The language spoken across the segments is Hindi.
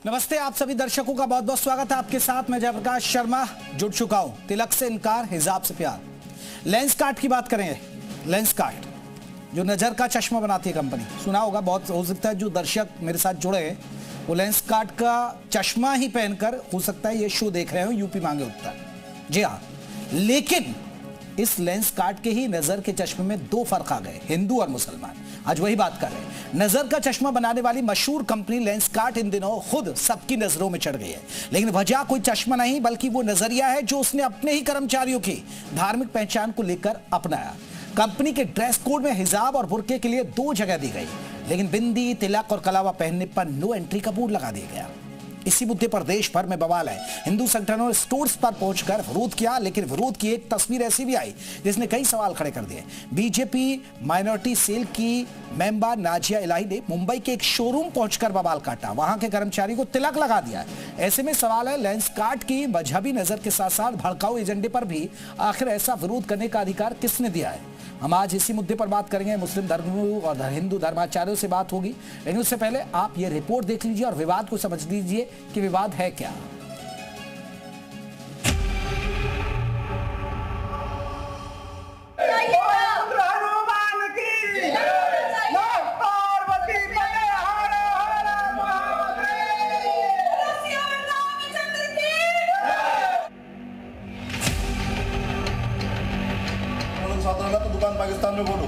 नमस्ते, आप सभी दर्शकों का बहुत बहुत स्वागत है। आपके साथ मैं जयप्रकाश शर्मा जुड़ चुका हूं। तिलक से इनकार, हिजाब से प्यार। लेंसकार्ट की बात करेंगे। लेंसकार्ट जो नजर का चश्मा बनाती है कंपनी, सुना होगा। बहुत हो सकता है जो दर्शक मेरे साथ जुड़े हैं वो लेंसकार्ट का चश्मा ही पहनकर हो सकता है ये शो देख रहे हो, यूपी मांगे उत्तर। जी हाँ, लेकिन इस लेंसकार्ट के ही नजर के चश्मे में दो फर्क आ गए, हिंदू और मुसलमान। आज वही बात कर रहे हैं। नजर का चश्मा बनाने वाली मशहूर कंपनी लेंसकार्ट इन दिनों खुद सबकी नजरों में चढ़ गई है, लेकिन वजह कोई चश्मा नहीं बल्कि वो नजरिया है जो उसने अपने ही कर्मचारियों की धार्मिक पहचान को लेकर अपनाया। कंपनी के ड्रेस कोड में हिजाब और बुर्के के लिए 2 जगह दी गई, लेकिन बिंदी, तिलक और कलावा पहनने पर नो एंट्री का बोर्ड लगा दिया गया। इसी मुद्दे पर देश भर में बवाल है। हिंदू संगठनों ने स्टोर्स पर पहुंचकर विरोध किया, लेकिन विरोध की एक तस्वीर ऐसी भी आई जिसने कई सवाल खड़े कर दिए। बीजेपी माइनॉरिटी सेल की मेंबर नाजिया इलाही ने मुंबई के एक शोरूम पहुंचकर बवाल काटा, वहां के कर्मचारी को तिलक लगा दिया। ऐसे में सवाल है, लेंसकार्ट की मजहबी नजर के साथ साथ भड़काऊ एजेंडे पर भी आखिर ऐसा विरोध करने का अधिकार किसने दिया है? हम आज इसी मुद्दे पर बात करेंगे। मुस्लिम धर्मगुरु और हिंदू धर्माचार्यों से बात होगी, लेकिन उससे पहले आप ये रिपोर्ट देख लीजिए और विवाद को समझ लीजिए कि विवाद है क्या। तो दुकान पाकिस्तान में बोलो।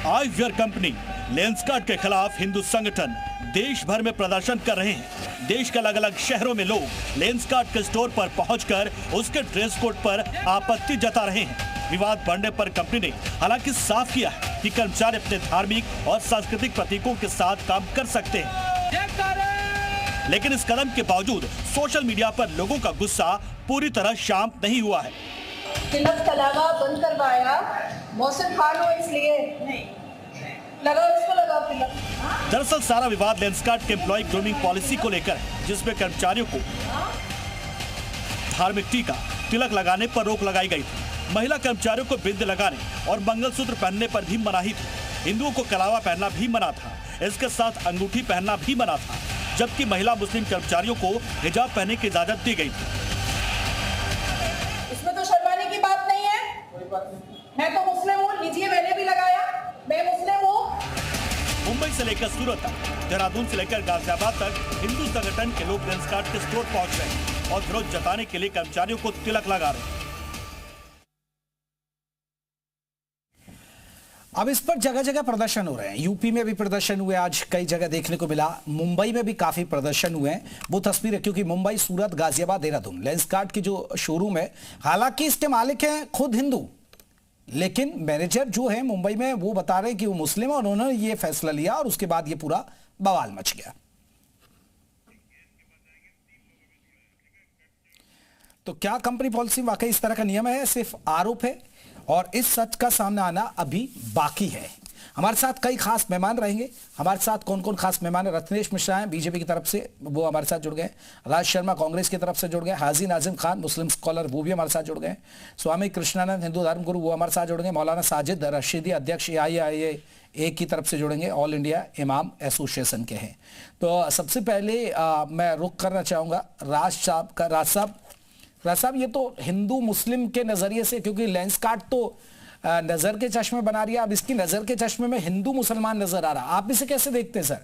आईवियर कंपनी लेंसकार्ट के खिलाफ हिंदू संगठन देश भर में प्रदर्शन कर रहे हैं। देश के अलग अलग शहरों में लोग लेंसकार्ट के स्टोर पर पहुंचकर उसके ड्रेस कोड पर आपत्ति जता रहे हैं। विवाद बढ़ने पर कंपनी ने हालांकि साफ किया है कि कर्मचारी अपने धार्मिक और सांस्कृतिक प्रतीकों के साथ काम कर सकते हैं, लेकिन इस कदम के बावजूद सोशल मीडिया पर लोगों का गुस्सा पूरी तरह शांत नहीं हुआ है। तिलक कलावा बंद करवाया, मौसम खान हो इसलिए नहीं लगा, उसको लगा तिलक। दरअसल सारा विवाद लेंसकार्ट के एम्प्लॉय ग्रूमिंग पॉलिसी को लेकर है, जिसमें कर्मचारियों को धार्मिक टीका, तिलक लगाने पर रोक लगाई गई थी। महिला कर्मचारियों को बिंद लगाने और मंगलसूत्र पहनने पर भी मनाही थी। हिंदुओं को कलावा पहनना भी मना था, इसके साथ अंगूठी पहनना भी मना था, जबकि महिला मुस्लिम कर्मचारियों को हिजाब पहनने की इजाजत दी गई थी। इसमें तो शर्माने की बात नहीं है। मैं तो मुस्लिम हूँ, लीजिए, मैंने भी लगाया, मैं मुस्लिम हूँ। मुंबई से लेकर सूरत तक, देहरादून से लेकर गाजियाबाद तक हिंदू संगठन के लोग लेंसकार्ट के स्टोर पहुंच रहे हैं और विरोध जताने के लिए कर्मचारियों को तिलक लगा रहे हैं। अब इस पर जगह जगह प्रदर्शन हो रहे हैं। यूपी में भी प्रदर्शन हुए, आज कई जगह देखने को मिला। मुंबई में भी काफी प्रदर्शन हुए हैं। वो तस्वीरें, क्योंकि मुंबई, सूरत, गाजियाबाद, देहरादून, लेंसकार्ट की जो शोरूम है, हालांकि इसके मालिक हैं खुद हिंदू, लेकिन मैनेजर जो है मुंबई में वो बता रहे हैं कि वो मुस्लिम है और उन्होंने ये फैसला लिया और उसके बाद ये पूरा बवाल मच गया। तो क्या कंपनी पॉलिसी वाकई इस तरह का नियम है? सिर्फ आरोप है और इस सच का सामने आना अभी बाकी है। हमारे साथ कई खास मेहमान रहेंगे। हमारे साथ कौन कौन खास मेहमान है? रत्नेश मिश्रा हैं बीजेपी की तरफ से, वो हमारे साथ जुड़ गए। राज शर्मा कांग्रेस की तरफ से जुड़ गए। हाजी नाजिम खान मुस्लिम स्कॉलर, वो भी हमारे साथ जुड़ गए। स्वामी कृष्णानंद हिंदू धर्म गुरु, वो हमारे साथ जुड़ गए। मौलाना साजिद रशीदी अध्यक्ष AIIA की तरफ से जुड़ेंगे, ऑल इंडिया इमाम एसोसिएशन के हैं। तो सबसे पहले मैं रुख करना चाहूँगा राज साहब, ये तो हिंदू मुस्लिम के नजरिए से, क्योंकि लेंसकार्ट तो नजर के चश्मे बना रही है, अब इसकी नजर के चश्मे में हिंदू मुसलमान नजर आ रहा, आप इसे कैसे देखते हैं सर?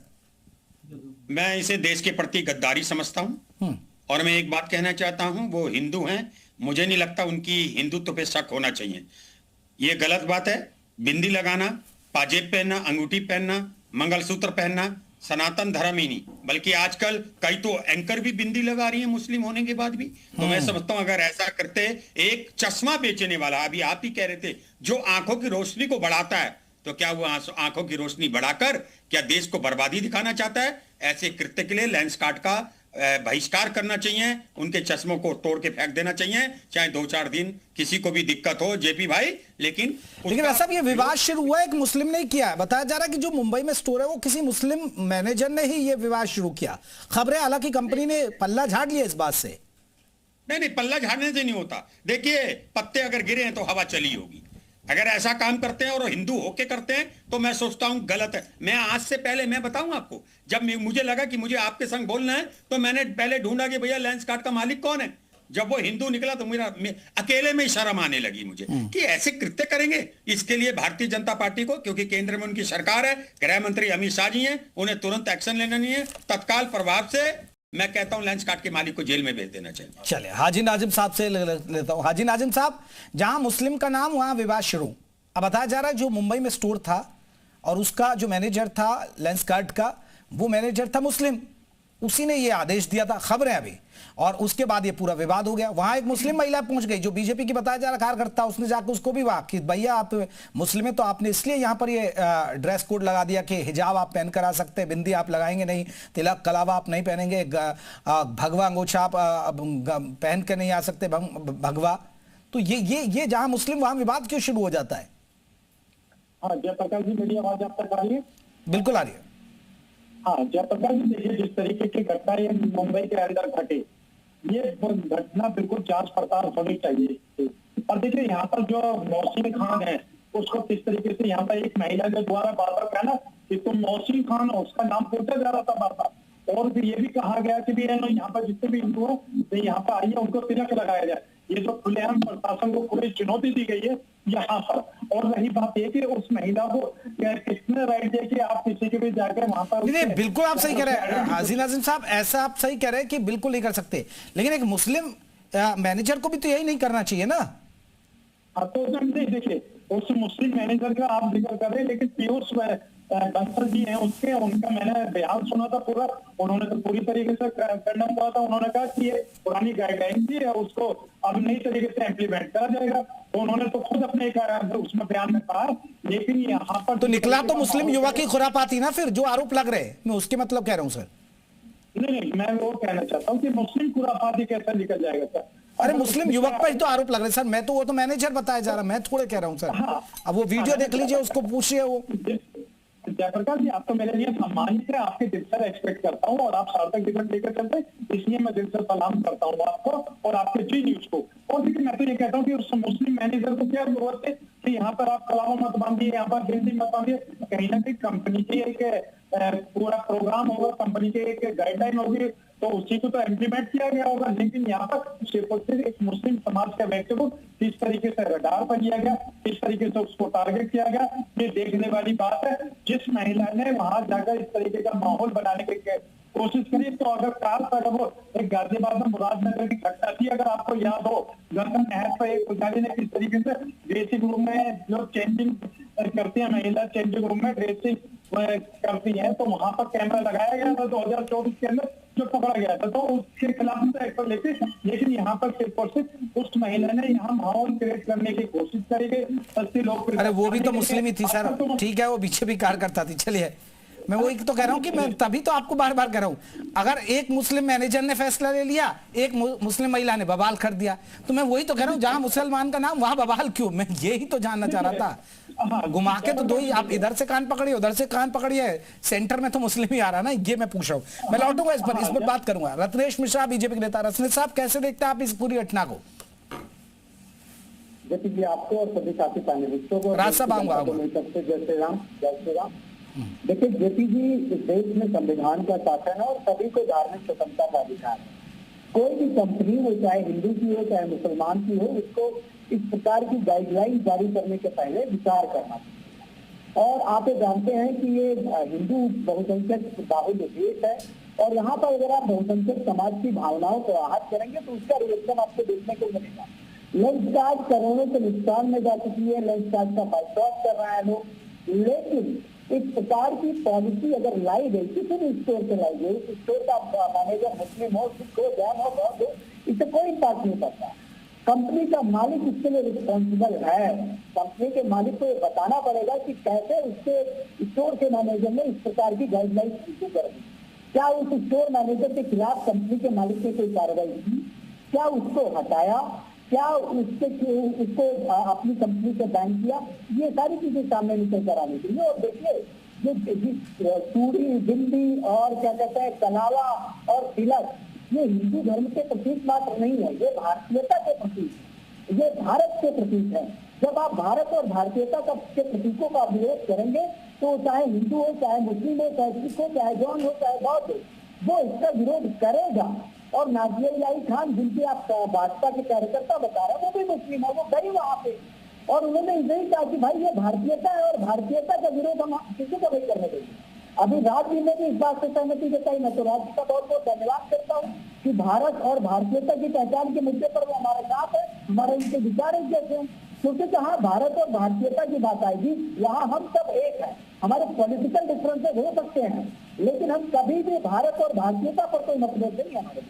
मैं इसे देश के प्रति गद्दारी समझता हूं और मैं एक बात कहना चाहता हूं, वो हिंदू हैं, मुझे नहीं लगता उनकी हिंदुत्व पे शक होना चाहिए। ये गलत बात है। बिंदी लगाना, पाजेब पहनना, अंगूठी पहनना, मंगलसूत्र पहनना सनातन धर्म ही नहीं, बल्कि आजकल कई तो एंकर भी बिंदी लगा रही है मुस्लिम होने के बाद भी। तो मैं समझता हूं अगर ऐसा करते, एक चश्मा बेचने वाला, अभी आप ही कह रहे थे, जो आंखों की रोशनी को बढ़ाता है, तो क्या वो आंखों की रोशनी बढ़ाकर क्या देश को बर्बादी दिखाना चाहता है? ऐसे कृत्य के लिए लेंसकार्ट का बहिष्कार करना चाहिए, उनके चश्मों को तोड़ के फेंक देना चाहिए, चाहे 2-4 दिन किसी को भी दिक्कत हो, जेपी भाई। लेकिन ऐसा भी विवाद शुरू हुआ है, एक मुस्लिम ने किया है। बताया जा रहा है कि जो मुंबई में स्टोर है वो किसी मुस्लिम मैनेजर ने ही ये विवाद शुरू किया। खबरें, हालांकि कंपनी ने पल्ला झाड़ लिया इस बात से। नहीं, पल्ला झाड़ने से नहीं होता। देखिए, पत्ते अगर गिरे हैं तो हवा चली होगी। अगर ऐसा काम करते हैं और हिंदू होके करते हैं तो मैं सोचता हूं गलत है। मैं आज से पहले मैं बताऊं आपको, जब मुझे लगा कि मुझे आपके संग बोलना है तो मैंने पहले ढूंढा कि भैया लेंस कार्ट का मालिक कौन है। जब वो हिंदू निकला तो अकेले में ही शर्म आने लगी मुझे कि ऐसे कृत्य करेंगे। इसके लिए भारतीय जनता पार्टी को, क्योंकि केंद्र में उनकी सरकार है, गृह मंत्री अमित शाह जी हैं, उन्हें तुरंत एक्शन लेना नहीं है। तत्काल प्रभाव से मैं कहता हूं लेंस कार्ट के मालिक को जेल में भेज देना चाहिए। चलिए हाजी नाजिम साहब से लेता हूं। हाजी नाजिम साहब, जहां मुस्लिम का नाम वहां विवाद शुरू। अब बताया जा रहा है जो मुंबई में स्टोर था और उसका जो मैनेजर था लेंस कार्ट का, वो मैनेजर था मुस्लिम, उसी ने ये आदेश दिया था, खबर है अभी। और उसके बाद ये पूरा विवाद हो गया। वहां एक मुस्लिम महिला पहुंच गई जो बीजेपी की बताया जा रहा कार्यकर्ता, उसने जाकर उसको भी वाह कि भैया आप मुस्लिम है तो आपने इसलिए यहां पर ये ड्रेस कोड लगा दिया कि हिजाब आप पहन कर आ सकते हैं, बिंदी आप लगाएंगे नहीं, तिलक कलावा आप नहीं पहनेंगे, भगवा अंगोछा आप पहन कर नहीं आ सकते, भगवा। तो ये जहां मुस्लिम वहां विवाद क्यों शुरू हो जाता है? हाँ जयप्रकाश जी, मेरी आवाज आप तक आ रही है? बिल्कुल आ रही है। हाँ जयप्रकाश जी, देखिए जिस तरीके की घटना ये मुंबई के अंदर घटी, ये घटना बिल्कुल जांच पड़ताल होनी चाहिए। और देखिए यहाँ पर जो मौसीन खान है उसको किस तरीके से यहाँ पर एक महिला के द्वारा बार बार कहना कि तुम मौसीन खान, उसका नाम पूछा जा रहा था बार बार। और फिर ये भी कहा गया कि भी यहाँ पर जितने भी हिंदू है यहाँ पर आइए, उनको तिलक लगाया जाए। ये जो खुलेआम प्रशासन को पूरी चुनौती दी गई है यहाँ पर। और रही बात ये कि उस महिला को किसने राइट दिया कि आप किसी के भी जाकर वहां पर। नहीं, बिल्कुल आप सही कह रहे हैं हाजी नाजिम साहब, ऐसा आप सही कह रहे हैं कि बिल्कुल नहीं कर सकते, लेकिन एक मुस्लिम मैनेजर को भी तो यही नहीं करना चाहिए ना। हाँ तो देखिए उस मुस्लिम मैनेजर का आप जिक्र कर रहे हैं, लेकिन पीयूष बंसल जी हैं उसके, उनका मैंने बयान सुना था पूरा। उन्होंने तो पूरी तरीके से खंडन किया था। उन्होंने कहा कि ये पुरानी गाइडलाइन थी और उसको अब नई तरीके से इम्प्लीमेंट करा जाएगा। तो उन्होंने तो खुद अपने उसमें बयान में कहा। लेकिन यहाँ पर तो निकला तो मुस्लिम युवा की खुरापाती ना, फिर जो आरोप लग रहे हैं, मैं उसके मतलब कह रहा हूँ सर। नहीं, मैं वो कहना चाहता हूँ कि मुस्लिम खुरापाती कैसा निकल जाएगा सर। अरे मुस्लिम युवक पर ही तो आरोप लग रहे हैं सर। मैं तो वो तो मैनेजर बताया जा रहा, मैं थोड़े कह रहा हूँ सर। अब वो वीडियो देख लीजिए, उसको पूछिए। वो जयप्रकाश जी, आप तो मेरे लिए सम्मानित है, आपके दिल से एक्सपेक्ट करता हूँ और आप सार्थक डिबेट लेकर चलते, इसलिए मैं दिल से सलाम करता हूँ आपको और आपके जी न्यूज को। और देखिए मैं तो ये कहता हूँ कि उस मुस्लिम मैनेजर को क्या जरूरत है कि यहाँ पर आप कलावा मत बांधिए, यहाँ पर हिंदी मत बांधिए। कहीं ना कहीं कंपनी की एक पूरा प्रोग्राम होगा, कंपनी की एक गाइडलाइन होगी, तो उसी को तो इम्प्लीमेंट किया गया होगा। लेकिन यहाँ पर सिर्फ एक मुस्लिम समाज के व्यक्ति को किस तरीके से रडार पर लिया गया, किस तरीके से उसको टारगेट किया गया, ये देखने वाली बात है। जिस महिला ने वहां जाकर इस तरीके का माहौल बनाने की कोशिश करी, तो अगर काल तक वो एक गाजियाबाद में मुरादनगर की घटना थी, अगर आपको याद हो, गंगा नहर पर एक पुजारी ने किस तरीके से ड्रेसिंग रूम में जो चेंजिंग करती है महिला, चेंजिंग रूम में ड्रेसिंग करती है, तो वहां पर कैमरा लगाया गया था 2024 के अंदर, जो पकड़ा गया था। तो उसके खिलाफ तो एक्शन लेते, लेकिन यहाँ पर सिर्फ और सिर्फ उस महिला ने यहाँ माहौल क्रिएट करने की कोशिश करी गई। 80 लोग, अरे वो भी तो मुस्लिम ही थी सर, ठीक है, वो बीजेपी कार्यकर्ता थी। चलिए, मैं वही तो कह रहा हूं कि मैं तभी तो आपको बार बार कह रहा हूं, अगर एक मुस्लिम मैनेजर ने फैसला ले लिया, एक मुस्लिम महिला ने बवाल कर दिया, तो मैं वही तो कह रहा हूं, जहां मुसलमान का नाम वहां बवाल क्यों? मैं यही तो जानना चाह रहा था। घुमा के तो दो ही, आप इधर से कान पकड़िए, उधर से कान पकड़िए, सेंटर में तो मुस्लिम ही आ रहा ना, ये मैं पूछ रहा हूं। मैं लौटूंगा इस पर बात करूंगा। रत्नेश मिश्रा बीजेपी के नेता, रत्नेश साहब कैसे देखते हैं आप इस पूरी घटना को? देखिए आपको और सभी साथी पैनलिस्टों को राज साहब आऊंगा। जय श्री राम, जय श्री राम। देखिए जेपी जी, इस देश में संविधान का शासन है और सभी को धार्मिक स्वतंत्रता का अधिकार है। कोई भी कंपनी हो, चाहे हिंदू की हो चाहे मुसलमान की हो, उसको इस प्रकार की गाइडलाइन जारी करने के पहले विचार करना चाहिए। और आप ये जानते हैं कि ये हिंदू बहुसंख्यक बाहुल्य देश है और यहाँ पर अगर आप बहुसंख्यक समाज की भावनाओं को आहत करेंगे तो उसका रिएक्शन आपको देखने को मिलेगा। लेंस कार्ट करोड़ों के नुकसान में जा चुकी है, लेंस कार्ट का बाइकआउट कर रहा है लोग, लेकिन इस प्रकार की पॉलिसी अगर लाई गई, किसी भी स्टोर से लाई गई, स्टोर का मैनेजर मुस्लिम हो, सिख हो, जैन हो, बौद्ध हो, इससे कोई इम्पैक्ट नहीं पड़ता। कंपनी का मालिक इसके लिए रिस्पॉन्सिबल है। कंपनी के मालिक को ये बताना पड़ेगा कि कैसे उसके स्टोर के मैनेजर ने इस प्रकार की गाइडलाइन इशू कर दी। क्या उस स्टोर मैनेजर के खिलाफ कंपनी के मालिक ने कोई कार्रवाई की? क्या उसको हटाया? क्या उसको अपनी कंपनी से बैन किया? ये सारी चीजें सामने निकल कर आनी चाहिए। और देखिए, जो चूड़ी, बिंदी और क्या कहते हैं कलावा और तिलक, ये हिंदू धर्म के प्रतीक मात्र नहीं है, ये भारतीयता के प्रतीक, ये भारत के प्रतीक है। जब आप भारत और भारतीयता के प्रतीकों का विरोध करेंगे तो चाहे हिंदू हो, चाहे मुस्लिम हो, चाहे सिख हो, चाहे जौन हो, चाहे बौद्ध हो, वो इसका विरोध करेगा। और नाजिया खान जिनके आप भाजपा के कार्यकर्ता बता रहे हैं, वो भी मुस्लिम है, वो गई वहां पे और उन्होंने यही कहा कि भाई ये भारतीयता है और भारतीयता का विरोध हम किसी को नहीं करने देंगे। अभी राज जी ने भी इस बात से सहमति जताई। मैं तो राज का बहुत बहुत धन्यवाद करता हूँ कि भारत और भारतीयता की पहचान के मुद्दे पर वो हमारे साथ है, हमारे इनके विचार एक जैसे हैं, क्योंकि जहाँ भारत और भारतीयता की बात आएगी वहाँ हम सब एक हैं। हमारे पॉलिटिकल डिफरेंसेस हो सकते हैं लेकिन हम कभी भी भारत और भारतीयता पर कोई मतभेद नहीं है हमारे,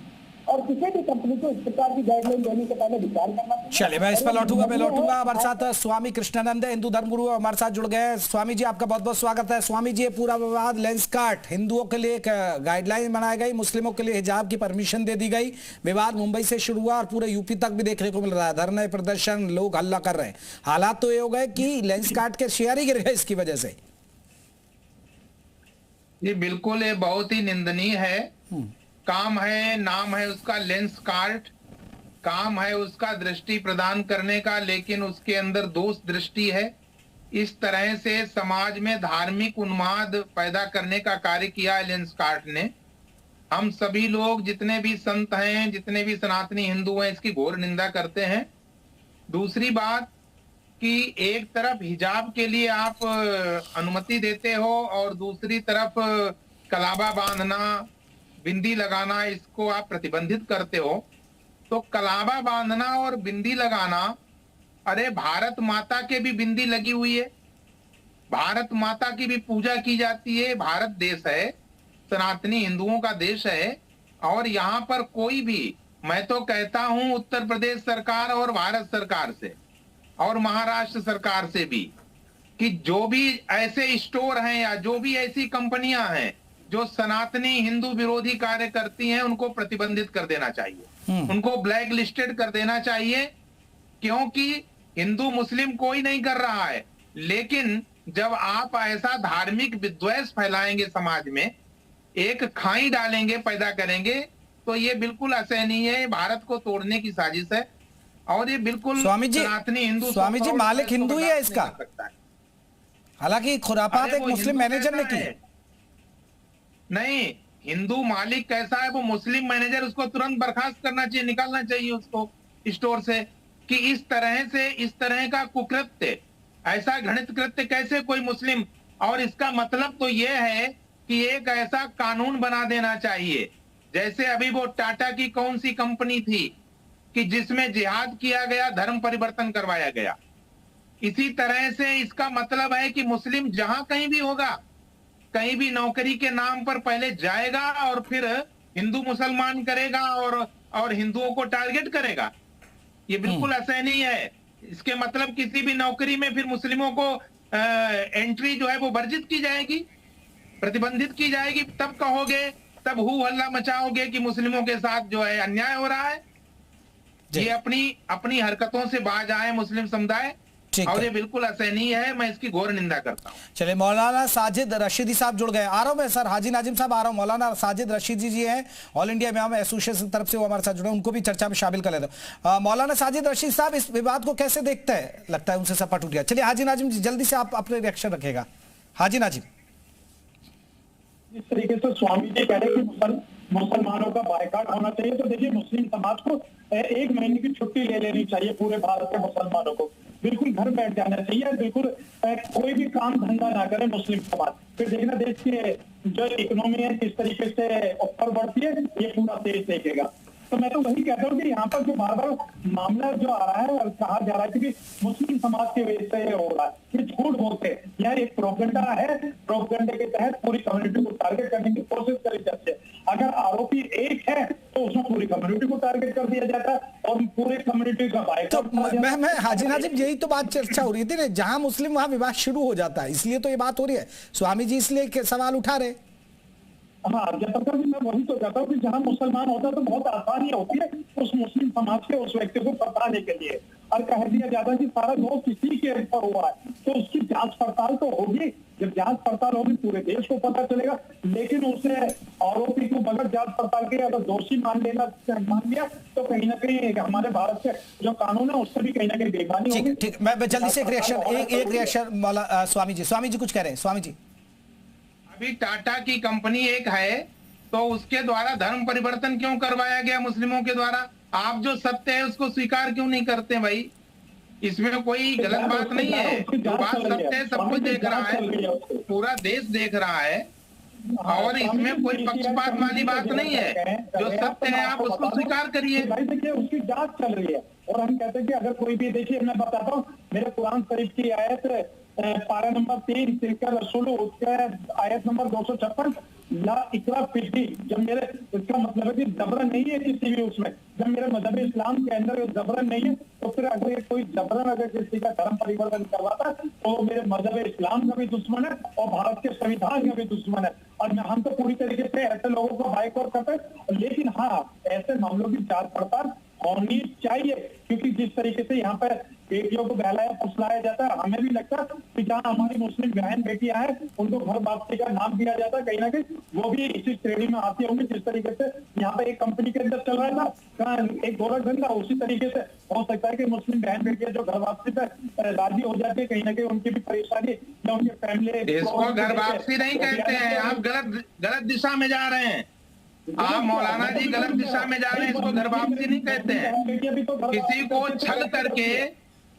और किसी भी कंपनी को इस प्रकार की गाइडलाइन देने से पहले विचार करना चाहिए। चलिए मैं इस पर लौटूंगा। हमारे साथ स्वामी कृष्णानंद हिंदू धर्मगुरु हमारे साथ जुड़ गए। स्वामी जी आपका बहुत बहुत स्वागत है। स्वामी जी, पूरा विवाद लेंस कार्ट, हिंदुओं के लिए एक गाइडलाइन बनाई गई, मुस्लिमों के लिए हिजाब की परमिशन दे दी गई, विवाद मुंबई से शुरू हुआ और पूरे यूपी तक भी देखने को मिल रहा है, धरने प्रदर्शन, लोग हल्ला कर रहे हैं। हालात तो ये हो गए कि लेंस कार्ट के शेयर ही गिर गए इसकी वजह से। जी बिल्कुल, ये बहुत ही निंदनीय है। काम है, नाम है उसका लेंस कार्ट, काम है उसका दृष्टि प्रदान करने का, लेकिन उसके अंदर दोष दृष्टि है। इस तरह से समाज में धार्मिक उन्माद पैदा करने का कार्य किया है लेंस कार्ट ने। हम सभी लोग जितने भी संत हैं, जितने भी सनातनी हिंदू हैं, इसकी घोर निंदा करते हैं। दूसरी बात कि एक तरफ हिजाब के लिए आप अनुमति देते हो और दूसरी तरफ कलाबा बांधना, बिंदी लगाना, इसको आप प्रतिबंधित करते हो। तो कलाबा बांधना और बिंदी लगाना, अरे भारत माता के भी बिंदी लगी हुई है, भारत माता की भी पूजा की जाती है। भारत देश है, सनातनी हिंदुओं का देश है, और यहाँ पर कोई भी, मैं तो कहता हूं उत्तर प्रदेश सरकार और भारत सरकार से और महाराष्ट्र सरकार से भी, कि जो भी ऐसे स्टोर हैं या जो भी ऐसी कंपनियां हैं जो सनातनी हिंदू विरोधी कार्य करती हैं, उनको प्रतिबंधित कर देना चाहिए, उनको ब्लैक लिस्टेड कर देना चाहिए। क्योंकि हिंदू मुस्लिम कोई नहीं कर रहा है, लेकिन जब आप ऐसा धार्मिक विद्वेष फैलाएंगे समाज में, एक खाई डालेंगे, पैदा करेंगे, तो ये बिल्कुल असहनीय है, भारत को तोड़ने की साजिश है। और ये बिल्कुल सनातनी हिंदू, स्वामी जी मालिक हिंदू ही है इसका, हालांकि खुरापात एक मुस्लिम मैनेजर ने की। नहीं, हिंदू मालिक कैसा है, वो मुस्लिम मैनेजर, उसको तुरंत बर्खास्त करना चाहिए, निकालना चाहिए उसको स्टोर से। कि इस तरह का कुकृत्य, ऐसा घृणित कृत्य कैसे कोई मुस्लिम, और इसका मतलब तो ये है कि एक ऐसा कानून बना देना चाहिए, जैसे अभी वो टाटा की कौन सी कंपनी थी कि जिसमें जिहाद किया गया, धर्म परिवर्तन करवाया गया। इसी तरह से इसका मतलब है कि मुस्लिम जहां कहीं भी होगा, कहीं भी नौकरी के नाम पर पहले जाएगा और फिर हिंदू मुसलमान करेगा और हिंदुओं को टारगेट करेगा। ये बिल्कुल असहनीय है। इसके मतलब किसी भी नौकरी में फिर मुस्लिमों को एंट्री जो है वो वर्जित की जाएगी, प्रतिबंधित की जाएगी। तब कहोगे, तब हू हल्ला मचाओगे कि मुस्लिमों के साथ जो है अन्याय हो रहा है। ये अपनी हरकतों से बाज आए मुस्लिम समुदाय, और ये बिल्कुल असहनीय है। मैं इसकी घोर निंदा करता हूँ। चलिए, मौलाना साजिद रशीदी साहब जुड़ गए। आ रहा हूं मैं सर, हाजी नाजिम साहब आ रहा हूं। मौलाना साजिद रशीदी जी हैं, ऑल इंडिया इमाम एसोसिएशन की तरफ से, वो हमारे साथ जुड़े, उनको भी चर्चा में शामिल कर लेते हैं। मौलाना साजिद रशीद साहब, इस विवाद को कैसे देखते हैं? लगता है उनसे सपा टूट गया। चलिए हाजी नाजिम जी, जल्दी से आप अपने रिएक्शन रखेगा। हाजी नाजिम, इस तरीके से स्वामी जी कह रहे कि मुसलमानों का बायकाट होना चाहिए, तो देखिए मुस्लिम समाज को 1 महीने की छुट्टी ले लेनी चाहिए। पूरे भारत के मुसलमानों को बिल्कुल घर बैठ जाना चाहिए, बिल्कुल कोई भी काम धंधा ना करे मुस्लिम समाज। फिर देखना देश की जो इकोनॉमी है किस तरीके से ऊपर बढ़ती है, ये पूरा देश देखेगा। तो मैं तो वही कहता हूँ कि यहाँ पर जो बार बार मामला जो आ रहा है और कहा जा रहा है कि मुस्लिम समाज की वजह से हो रहा है, ये झूठ बोलते हैं। यह एक प्रोपेगेंडा है, प्रोपेगेंडे के तहत पूरी कम्युनिटी को टारगेट करने की कोशिश करी जाती है। अगर आरोपी एक है तो उसमें पूरी कम्युनिटी को टारगेट कर दिया जाता है और पूरे कम्युनिटी का तो मैं हाजी नाजिम, यही तो बात चर्चा हो रही थी ना, जहां मुस्लिम वहां विवाद शुरू हो जाता है, इसलिए तो ये बात हो रही है। स्वामी जी इसलिए सवाल उठा रहे। हाँ, जयप्रकाश जी, मैं वही तो कहता हूँ कि जहाँ मुसलमान होता है तो बहुत आसानी होती है उस मुस्लिम समाज के उस व्यक्ति को फंसाने के लिए, और कह दिया जाता है कि सारा दोष किसी के ऊपर हुआ है, तो उसकी जांच पड़ताल तो होगी जब जांच पड़ताल होगी पूरे देश को पता चलेगा। लेकिन उसे आरोपी को बगैर जांच पड़ताल के अगर दोषी मान लिया तो कहीं ना कहीं हमारे भारत के जो कानून है उससे भी कहीं ना कहीं बेईमानी होगी। ठीक, मैं जल्दी से एक रिएक्शन स्वामी जी कुछ कह रहे हैं। स्वामी जी, अभी टाटा की कंपनी एक है, तो उसके द्वारा धर्म परिवर्तन क्यों करवाया गया मुस्लिमों के द्वारा? आप जो सत्य है उसको स्वीकार क्यों नहीं करते भाई? इसमें कोई गलत बात नहीं है। जो बात सत्य है सब कुछ देख रहा है, पूरा देश देख रहा है, और इसमें कोई पक्षपात वाली बात नहीं है। जो सत्य है आप उसको स्वीकार करिए। भाई देखिए उसकी जांच चल रही है और हम कहते हैं कि अगर कोई भी, देखिए मैं बताता हूँ, मेरे कुरान शरीफ की आयत पारा नंबर 3 तिलका रसूल, उसका आयत नंबर 256 ला इकरा फिटी। जब मेरे, इसका मतलब है कि जबरन नहीं है किसी भी उसमें, जब मेरे मजहब इस्लाम के अंदर जबरन नहीं है तो फिर अगर कोई जबरन अगर किसी का धर्म परिवर्तन करवाता है तो मेरे मजहब इस्लाम का भी दुश्मन है और भारत के संविधान का भी दुश्मन है। और हम तो पूरी तरीके से ऐसे लोगों को बाइकआउट करते हैं। लेकिन हाँ, ऐसे मामलों की जांच पड़ताल होनी चाहिए, क्योंकि जिस तरीके से यहाँ पर बेटियों को बहलाया फुसलाया जाता है, हमें भी लगता है कि जहाँ हमारी मुस्लिम बहन बेटियां हैं उनको घर वापसी का नाम दिया जाता है, कहीं ना कहीं वो भी इसी श्रेणी में आती होंगी। जिस तरीके से यहाँ पे एक कंपनी के अंदर चल रहा था एक गोरख धंधा, उसी तरीके से हो सकता है कि मुस्लिम बहन बेटियां जो घर वापसी पे राजी हो जाती है, कहीं ना कहीं उनकी भी परेशानी या उनके फैमिली। इसको घर वापसी नहीं कहते हैं, आप गलत दिशा में जा रहे हैं। आप मौलाना जी गलत दिशा में जा रहे हैं, इसको घर वापसी नहीं कहते हैं। किसी को छल करके,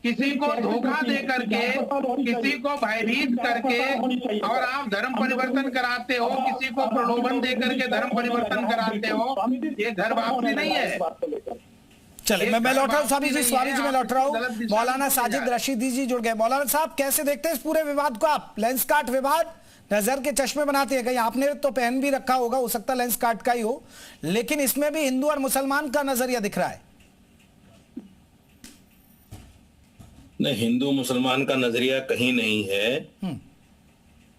किसी को धोखा दे करके, किसी को भयभीत करके और आप धर्म परिवर्तन कराते हो, किसी को प्रलोभन दे करके धर्म परिवर्तन कराते हो, ये घर वापसी नहीं है। चलिए मैं लौट रहा हूँ स्वामी जी मैं लौट रहा हूँ। मौलाना साजिद रशीदी जी जुड़ गए। मौलाना साहब, कैसे देखते हैं इस पूरे विवाद को आप? लेंस कार्ट विवाद नजर के चश्मे बनाते हैं, कहीं आपने तो पहन भी रखा होगा, हो सकता है लेंस कार्ट का ही हो, लेकिन इसमें भी हिंदू और मुसलमान का नजरिया दिख रहा है। नहीं, हिंदू मुसलमान का नजरिया कहीं नहीं है।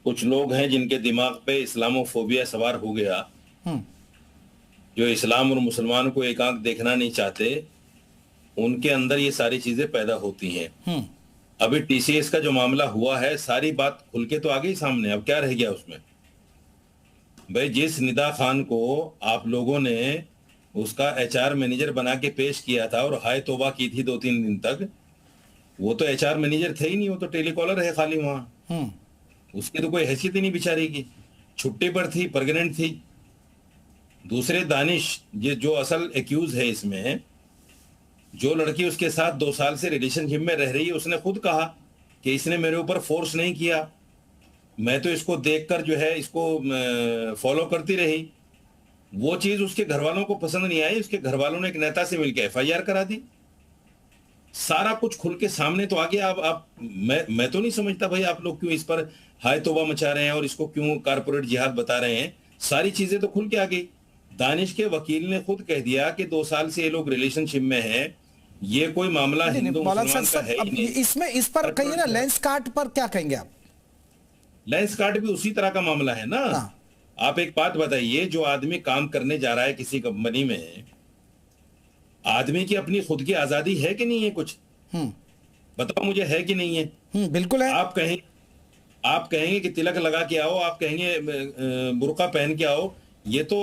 कुछ लोग हैं जिनके दिमाग पे इस्लामोफोबिया सवार हो गया, जो इस्लाम और मुसलमान को एक आंख देखना नहीं चाहते, उनके अंदर ये सारी चीजें पैदा होती हैं। अभी टीसीएस का जो मामला हुआ है, सारी बात खुल के तो आ गई सामने, अब क्या रह गया उसमें? भाई जिस निदा खान को आप लोगों ने उसका एचआर मैनेजर बना के पेश किया था और हाय तौबा की थी 2-3 दिन तक, वो तो एचआर मैनेजर थे ही नहीं, वो तो टेलीकॉलर है खाली वहां। उसकी तो कोई हैसियत ही नहीं बेचारी की, छुट्टी पर थी, प्रेग्नेंट थी। दूसरे दानिश, ये जो असल एक्यूज है इसमें, जो लड़की उसके साथ 2 साल से रिलेशनशिप में रह रही है, उसने खुद कहा कि इसने मेरे ऊपर फोर्स नहीं किया, मैं तो इसको देखकर जो है इसको फॉलो करती रही। वो चीज उसके घर वालों को पसंद नहीं आई, उसके घर वालों ने एक नेता से मिलकर एफआईआर करा दी। सारा कुछ खुल के सामने तो आ गया। अब मैं तो नहीं समझता भाई आप लोग क्यों इस पर हाय तौबा मचा रहे हैं और इसको क्यों कारपोरेट जिहाद बता रहे हैं। सारी चीजें तो खुल के आ गई। दानिश के वकील ने खुद कह दिया कि 2 साल से ये लोग रिलेशनशिप में हैं, ये कोई मामला हिंदू मुसलमान का है ही नहीं। इसमें इस पर कहिए ना, लेंस कार्ट पर क्या कहेंगे आप? लेंस कार्ट भी उसी तरह का मामला है ना। आप एक बात बताइए, जो आदमी काम करने जा रहा है किसी कंपनी में, आदमी की अपनी खुद की आजादी है कि नहीं है? कुछ बताओ मुझे, है कि नहीं है? बिल्कुल है। आप कहेंगे कि तिलक लगा के आओ, आप कहेंगे बुर्का पहन के आओ, ये तो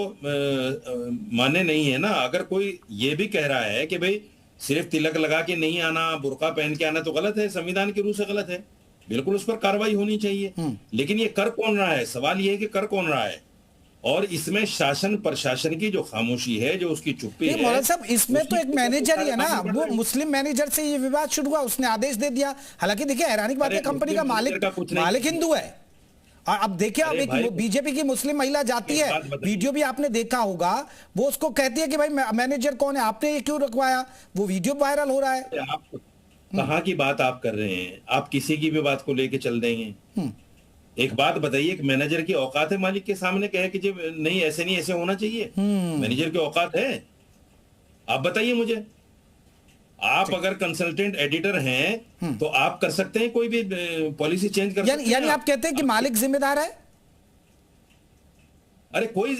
मान्य नहीं है ना। अगर कोई ये भी कह रहा है कि भाई सिर्फ तिलक लगा के नहीं आना, बुर्का पहन के आना, तो गलत है, संविधान की रूह से गलत है, बिल्कुल उस पर कार्रवाई होनी चाहिए। लेकिन ये कर कौन रहा है? सवाल ये है कि कर कौन रहा है। और इसमें शासन प्रशासन की जो खामोशी है, जो उसकी चुप्पी है। मौलाना साहब, इसमें तो एक मैनेजर ही है ना, वो मुस्लिम मैनेजर से ये विवाद शुरू हुआ, उसने आदेश दे दिया। हालांकि देखिए हैरानी की बात है, कंपनी का मालिक हिंदू है। और अब देखिए, अब एक बीजेपी की मुस्लिम महिला जाती है, वीडियो भी आपने देखा होगा, वो उसको कहती है कि भाई मैनेजर कौन है, आपने ये क्यों रखवाया? वो वीडियो वायरल हो रहा है। कहाँ की बात आप कर रहे हैं? आप किसी की भी बात को लेके चल देंगे। एक बात बताइए, कि मैनेजर की औकात है मालिक के सामने कहे कि जी नहीं, ऐसे नहीं, ऐसे होना चाहिए? मैनेजर की औकात है? आप बताइए मुझे। आप अगर कंसल्टेंट एडिटर हैं तो आप कर सकते हैं, कोई भी पॉलिसी चेंज कर सकते हैं। यानी आप कहते हैं कि मालिक जिम्मेदार है? अरे कोई,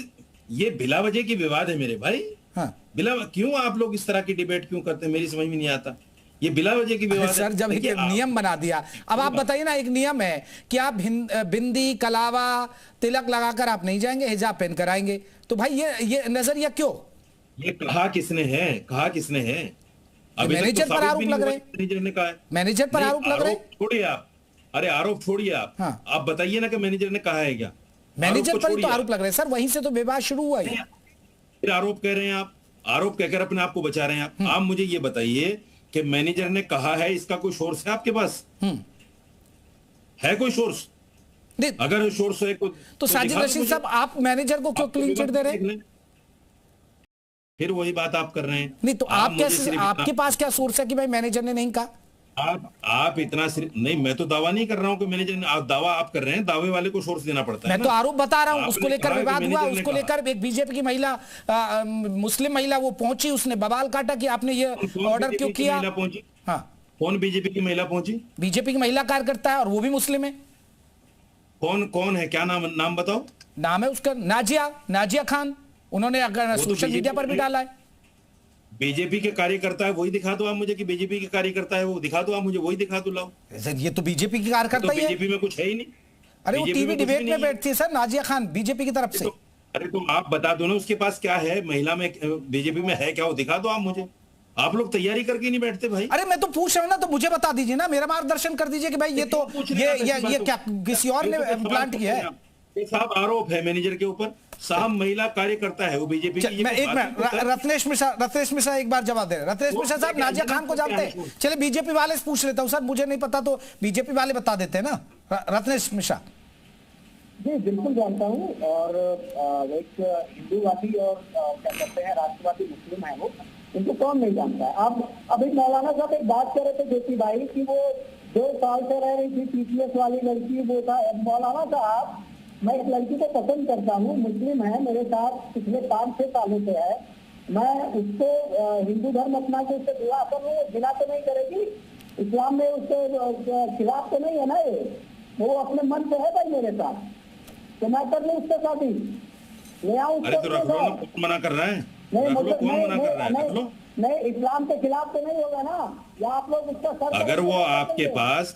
ये बिला वजह की विवाद है मेरे भाई। बिला क्यों आप लोग इस तरह की डिबेट क्यों करते हैं, मेरी समझ में नहीं आता। ये बिला वजह की विवाद है। सर जब एक नियम बना दिया, अब आप बताइए ना, एक नियम है कि आप बिंदी, कलावा, तिलक लगाकर आप नहीं जाएंगे, हिजाब पहन कर आएंगे, तो भाई ये नजरिया क्यों? ये कहा किसने है? कहा किसने है? अभी मैनेजर पर आरोप लग रहे हैं। मैनेजर ने कहा है। मैनेजर पर आरोप लग रहे हैं। छोड़िए आप, अरे आरोप छोड़िए आप। हाँ। आप बताइए ना कि मैनेजर ने कहा है क्या? मैनेजर पर ही तो आरोप लग रहे हैं सर, वहीं से तो विवाद शुरू हुआ है। फिर आरोप कह रहे हैं आप, आरोप कहकर अपने आप को बचा रहे हैं आप मुझे ये बताइए कि मैनेजर ने कहा है, इसका कोई सोर्स है आपके पास? है कोई सोर्स? अगर सोर्स है तो साजिद रशीद साहब, आप मैनेजर को क्यों क्लीन चिट दे रहे हैं? फिर वही बात आप कर रहे हैं। नहीं तो आप कैसे, आपके पास क्या सोर्स है कि भाई मैनेजर ने नहीं कहा? आप इतना नहीं, मैं तो दावा नहीं कर रहा हूं कि मैनेजर ने, आप दावा आप कर रहे हैं, दावे वाले को सोर्स देना पड़ता है। मैं तो आरोप बता रहा हूं, उसको लेकर विवाद हुआ, उसको लेकर एक बीजेपी की महिला, मुस्लिम महिला वो पहुंची, उसने बवाल काटा कि आपने ये ऑर्डर क्यों किया। हाँ, कौन बीजेपी की महिला पहुंची? बीजेपी की महिला कार्यकर्ता है और वो भी मुस्लिम है। कौन है, क्या नाम बताओ? नाम है उसका नाजिया खान, उन्होंने सोशल मीडिया पर भी डाला है। बीजेपी के कार्यकर्ता है, वही दिखा दो आप मुझे कि बीजेपी के कार्यकर्ता है, वो दिखा दो आप मुझे, वही दिखा दो लाओ। सर ये तो बीजेपी की कार्यकर्ता ही है। बीजेपी में कुछ है ही नहीं। अरे वो टीवी डिबेट में बैठती है सर नाजिया खान, बीजेपी की तरफ से। अरे तो आप बता दो ना उसके पास क्या है, महिला में बीजेपी में है क्या, वो दिखा दो आप मुझे। आप लोग तैयारी करके नहीं बैठते भाई। अरे मैं तो पूछ रहा हूँ ना, तो मुझे बता दीजिए ना, मेरा मार्गदर्शन कर दीजिए कि भाई ये तो ये क्या किसी और ने प्लांट किया है? साहब आरोप है मैनेजर के ऊपर, साहब महिला कार्यकर्ता है वो बीजेपी की। मैं एक मिनट, रत्नेश मिश्रा एक बार जवाब दे रहे। रत्नेश मिश्रा साहब नाजिया खान को जानते हैं? चलिए बीजेपी वाले से पूछ लेता हूँ सर, मुझे नहीं पता तो बीजेपी वाले बता देते हैं ना। रत्नेश मिश्रा जी बिल्कुल जानता हूँ, और एक हिंदूवादी और क्या कहते हैं राष्ट्रवादी मुस्लिम है वो, उनको कौन नहीं जानता है। आप अभी मौलाना साहब एक बात कर रहे थे ज्योति भाई की वो 2 साल से रह रही थी पीसीएस वाली लड़की, वो था। मौलाना साहब, मैं इस लड़की को पसंद करता हूँ, मुस्लिम है, मेरे साथ पिछले 5-6 सालों से है। मैं उसको हिंदू धर्म अपना के उससे विवाह कर लूँ, गिला तो नहीं करेगी? इस्लाम में उसके खिलाफ तो नहीं है ना ये? वो अपने मन से है भाई मेरे साथ, तो मैं कर लूँ उससे शादी, ले आऊँ। अरे तो रख लो ना, कौन मना कर रहा है? नहीं, इस्लाम के खिलाफ तो नहीं होगा ना, या आप लोग उसका सर? अगर वो आपके पास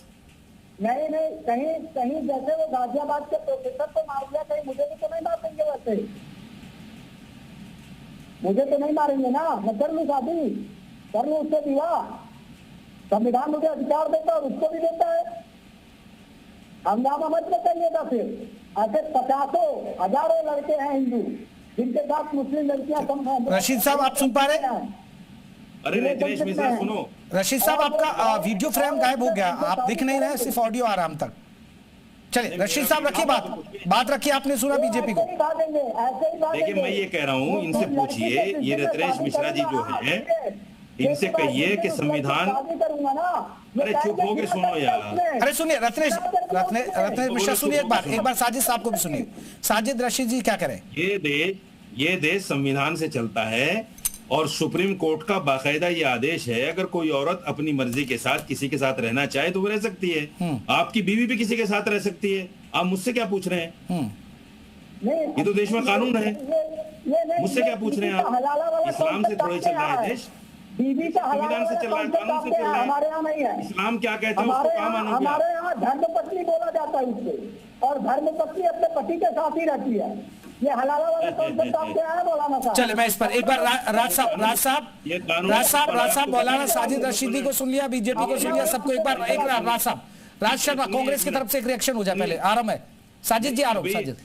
नहीं, कहीं जैसे वो गाजियाबाद के प्रोफेसर को मार दिया, कहीं मुझे भी तो नहीं मार देंगे वैसे? मुझे तो नहीं मारेंगे ना, मैं कर लूँ शादी, कर लूँ उससे विवाह। संविधान मुझे अधिकार देता है और उसको भी देता है। हंगामा मत में करिएगा। फिर ऐसे 50 हजारों लड़के हैं हिंदू जिनके साथ मुस्लिम लड़कियां कम। रशीद साहब आप सुन पा रहे हैं? अरे रत्नेश मिश्रा सुनो, रशीद साहब आपका वीडियो फ्रेम गायब हो गया, आप दिख नहीं रहे, सिर्फ ऑडियो आ रहा हम तक। चलिए रशीद साहब रखिए बात रखिए, आपने सुना बीजेपी को? देखिए मैं ये कह रहा हूँ, इनसे पूछिए, ये रत्नेश मिश्रा जी जो है, इनसे कहिए कि संविधान। अरे चुप हो गए, सुनो यार। अरे सुनिए रत्नेश मिश्रा सुनिए, एक बार साजिद साहब को भी सुनिए। साजिद रशीद जी क्या करें? ये देश संविधान से चलता है और सुप्रीम कोर्ट का बाकायदा ये आदेश है, अगर कोई औरत अपनी मर्जी के साथ किसी के साथ रहना चाहे तो वो रह सकती है। आपकी बीवी भी किसी के साथ रह सकती है, आप मुझसे क्या पूछ रहे हैं? ये तो देश में कानून है, मुझसे क्या पूछ रहे हैं आप? इस्लाम से थोड़ी चल रहा है देश, बीवी का संविधान से चल रहा है, कानून से चल रहा है। हमारे यहाँ नहीं है। इस्लाम क्या कहता है उसको कहाँ मानोगे? हमारे यहाँ धर्म पत्नी बोला जाता है उससे, और धर्म पत्नी अपने पति के साथ ही रहती है। ये हलाला वाला कॉन्सेप्ट आपके यहाँ है मौलाना साहब? चले मैं इस पर एक बार राज साहब मौलाना साजिद रशीदी को सुन लिया, बीजेपी को सुन लिया, सबको एक बार राज शर्मा कांग्रेस की तरफ से एक रिएक्शन हो जाए। पहले आराम है साजिद जी, आराम साजिद।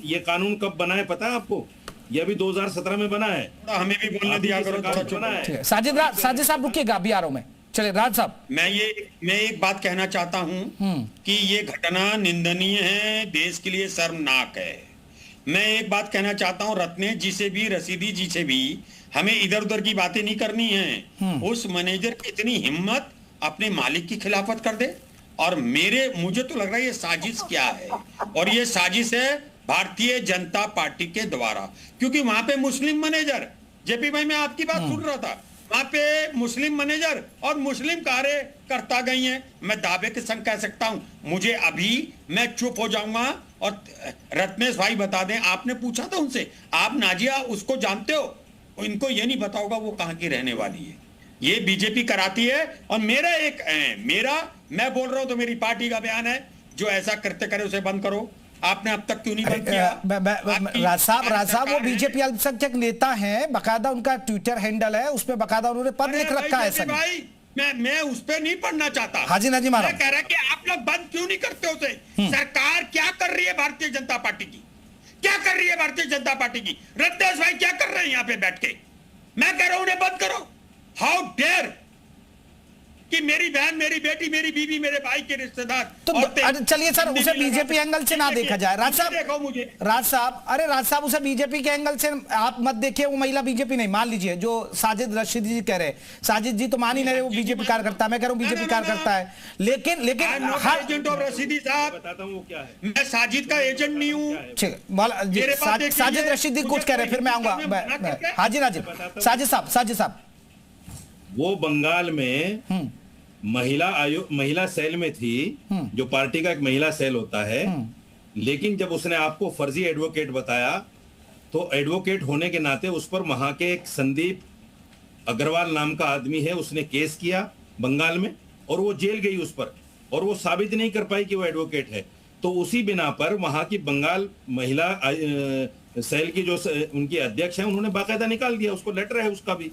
ये कानून कब बना है पता है आपको? ये अभी 2017 में बना है, हमें भी बोलने दिया करो। बना है। साजिद साहब रुकिएगा, अभी आ रहा हूं मैं। चले राज साहब, मैं एक बात कहना चाहता हूं कि ये घटना निंदनीय है, देश के लिए शर्मनाक है। मैं एक बात कहना चाहता हूं, रत्नेश जी से भी, रशीदी जी से भी, हमें इधर उधर की बातें नहीं करनी है। उस मैनेजर की इतनी हिम्मत अपने मालिक की खिलाफत कर दे, और मुझे तो लग रहा है ये साजिश क्या है, और ये साजिश है भारतीय जनता पार्टी के द्वारा, क्योंकि वहां पे मुस्लिम मैनेजर, जेपी भाई मैं आपकी बात सुन रहा था, वहां पे मुस्लिम मैनेजर और मुस्लिम कार्यकर्ता गई हैं। मैं दावे के संग कह सकता हूं, मुझे अभी मैं चुप हो जाऊंगा। और रत्नेश भाई बता दें, आपने पूछा था उनसे, आप नाजिया उसको जानते हो? इनको ये नहीं पता होगा वो कहां की रहने वाली है। ये बीजेपी कराती है। और मैं बोल रहा हूं तो मेरी पार्टी का बयान है, जो ऐसा कृत्य करे उसे बंद करो। आपने अब तक क्यों नहीं बंद किया? राज साहब वो बीजेपी अल्पसंख्यक नेता हैं, बकायदा उनका ट्विटर हैंडल है, उसमें बकायदा उन्होंने पद लिख रखा है। सर भाई मैं उस पर नहीं पढ़ना चाहता। हाजी नाजी मारा, मैं कह रहा कि आप लोग बंद क्यों नहीं करते उसे? सरकार क्या कर रही है भारतीय जनता पार्टी की? क्या कर रही है भारतीय जनता पार्टी की? रत्नेश भाई क्या कर रहे हैं यहाँ पे बैठ के? मैं कह रहा हूं उन्हें बंद करो। हाउ डेयर कि मेरी बहन, मेरी बेटी, मेरी बीवी, मेरे भाई के रिश्तेदार। तो चलिए सर, उसे बीजेपी एंगल से ना देखा जाए। राज साहब उसे बीजेपी के एंगल से आप मत देखिए। वो महिला बीजेपी नहीं, मान लीजिए जो साजिद रशीदी जी कह रहे हैं, साजिद जी तो मान ही नहीं रहे वो बीजेपी कार्यकर्ता, मैं कह रहा हूँ बीजेपी कार्यकर्ता है। लेकिन एजेंट ऑफ रशीदी साहब, बताता हूँ क्या है। मैं साजिद का एजेंट नहीं हूँ। साजिद रशीदी कुछ कह रहे, फिर मैं आऊंगा। हाजी नाजिम, साजिद साहब, वो बंगाल में महिला सेल में थी, जो पार्टी का एक महिला सेल होता है। लेकिन जब उसने आपको फर्जी एडवोकेट बताया, तो एडवोकेट होने के नाते उस पर वहां के एक संदीप अग्रवाल नाम का आदमी है, उसने केस किया बंगाल में और वो जेल गई उस पर, और वो साबित नहीं कर पाई कि वो एडवोकेट है। तो उसी बिना पर वहां की बंगाल महिला सेल की जो उनकी अध्यक्ष है, उन्होंने बाकायदा निकाल दिया, उसको लेटर है उसका भी।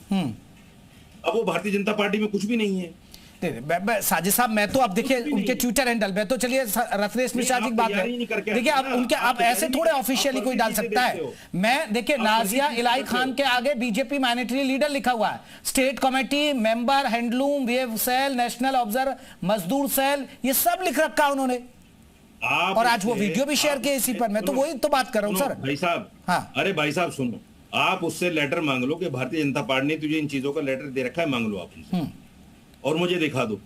अब वो भारतीय जनता पार्टी में कुछ भी नहीं है। साजिद साहब, मैं तो अब देखिए उनके ट्विटर हैंडल में, तो चलिए रत्नेश मिश्रा जी की बात है, देखिए अब उनके आप ऐसे थोड़े ऑफिशियली कोई डाल सकता है। मैं देखिए नाजिया इलाही खान के आगे बीजेपी माइनॉरिटी लीडर लिखा हुआ है, state committee member, handloom weave cell, national observer मजदूर सेल, ये सब लिख रखा है उन्होंने। और आज वो वीडियो भी शेयर किए इसी पर। मैं तो वही तो बात कर रहा हूँ सर। भाई साहब, हाँ, अरे भाई साहब सुनो, आप उससे लेटर मांग लो कि भारतीय जनता पार्टी ने तुझे इन चीजों का लेटर दे रखा है, मांग लो आप उनसे और मुझे दिखा दो,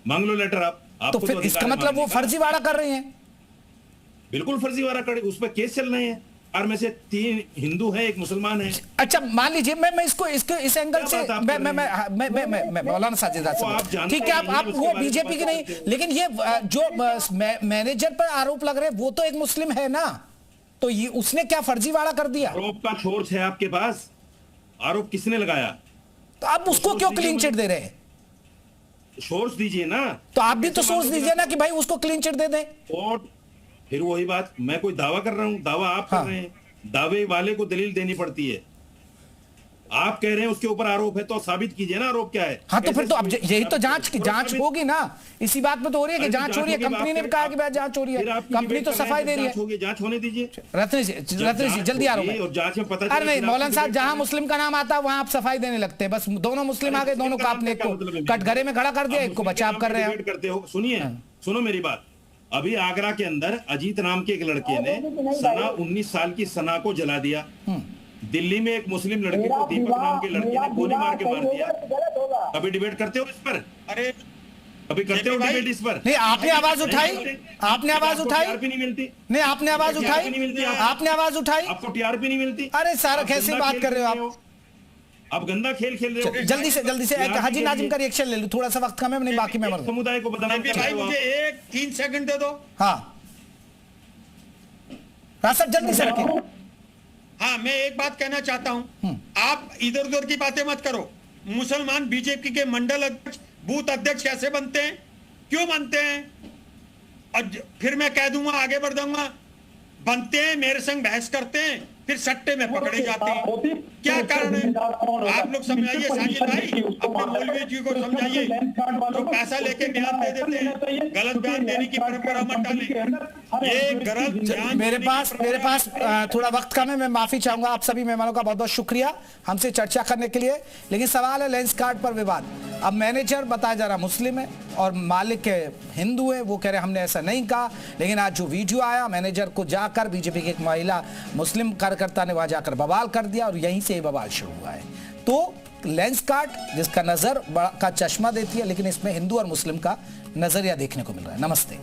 मांग लो लेटर आप। तो फिर इसका मतलब वो फर्जीवाड़ा कर रहे हैं। बिल्कुल फर्जीवाड़ा कर, उस पर केस चल रहे हैं, और में से 3 हिंदू है, 1 मुसलमान है। अच्छा मान लीजिए मैं इसको इस एंगल से मैं मौलाना साजिद, ठीक है, आप वो बीजेपी की नहीं, लेकिन ये जो मैनेजर पर आरोप लग रहे हैं वो तो एक मुस्लिम है ना, तो ये उसने क्या फर्जीवाड़ा कर दिया? आरोप का सोर्स है आपके पास, आरोप किसने लगाया? तो आप उसको क्यों क्लीन चिट दे रहे हैं? सोर्स दीजिए ना। तो आप भी तो सोर्स दीजिए ना कि भाई उसको क्लीन चिट दे दें। और फिर वही बात, मैं कोई दावा कर रहा हूं, दावा आप कर रहे हैं, दावे वाले को दलील देनी पड़ती है। आप कह रहे हैं उसके ऊपर आरोप है, तो साबित कीजिए ना आरोप क्या है। हाँ तो फिर तो अब यही तो जांच होगी ना, इसी बात पे तो हो रही है कि जांच हो रही है। कंपनी ने भी कहा कि भाई जांच हो रही है, कंपनी तो सफाई दे रही है। जांच होने दीजिए। रत्नेश जी जल्दी आ रहा हूं। और जांच में पता, अरे नहीं मौलाना साहब, जहां मुस्लिम का नाम आता है वहां आप सफाई देने लगते हैं। बस दोनों मुस्लिम आ गए, दोनों को आपने एक को कटघरे में खड़ा कर दिया, एक को बचाव कर रहे हैं। सुनिए, सुनो मेरी बात। अभी आगरा के अंदर अजीत नाम के एक लड़के ने सना 19 साल की सना को जला दिया। दिल्ली में एक मुस्लिम लड़की को दीपक नाम के लड़के ने गोली मार के मार दिया। कभी डिबेट करते हो इस पर? अरे कभी करते हो डिबेट इस पर? नहीं, आपने आवाज उठाई, आपने आवाज उठाई नहीं मिलती। नहीं, आपने आवाज उठाई, आपने आवाज उठाई, आपको टीआरपी नहीं मिलती। अरे सर कैसे बात कर रहे हो आप गंदा खेल खेल रहे हो। जल्दी से हाजी नाजिम का रिएक्शन ले लो, थोड़ा सा वक्त कम है, नहीं बाकी मैं समुदाय को बताना। भाई मुझे 3 सेकंड दे दो। हाँ रासद जल्दी से रखिए। हाँ, मैं एक बात कहना चाहता हूं, आप इधर उधर की बातें मत करो। मुसलमान बीजेपी के मंडल अध्यक्ष, बूथ अध्यक्ष कैसे बनते हैं, क्यों बनते हैं? और फिर मैं कह दूंगा, आगे बढ़ दूंगा, बनते हैं, मेरे संग बहस करते हैं, फिर सट्टे में पकड़े जाते हैं। क्या कारण है? आप लोग समझाइए साजिद भाई, अपने मौलवी जी को समझाइए, जो पैसा लेके बयान दे देते हैं, गलत बयान देने की परंपरा मत डालें। ये गलत बयान। मेरे पास थोड़ा वक्त कम है, मैं माफी चाहूंगा। आप सभी मेहमानों का बहुत बहुत शुक्रिया हमसे चर्चा करने के लिए। लेकिन सवाल है लेंस कार्ड पर विवाद। अब मैनेजर बताया जा रहा मुस्लिम है और मालिक हिंदू है, वो कह रहे हमने ऐसा नहीं कहा। लेकिन आज जो वीडियो आया, मैनेजर को जाकर बीजेपी की एक महिला मुस्लिम कार्यकर्ता ने वहां जाकर बवाल कर दिया और यहीं से बवाल शुरू हुआ है। तो लेंस कार्ड जिसका नजर का चश्मा देती है, लेकिन इसमें हिंदू और मुस्लिम का नजरिया देखने को मिल रहा है। नमस्ते।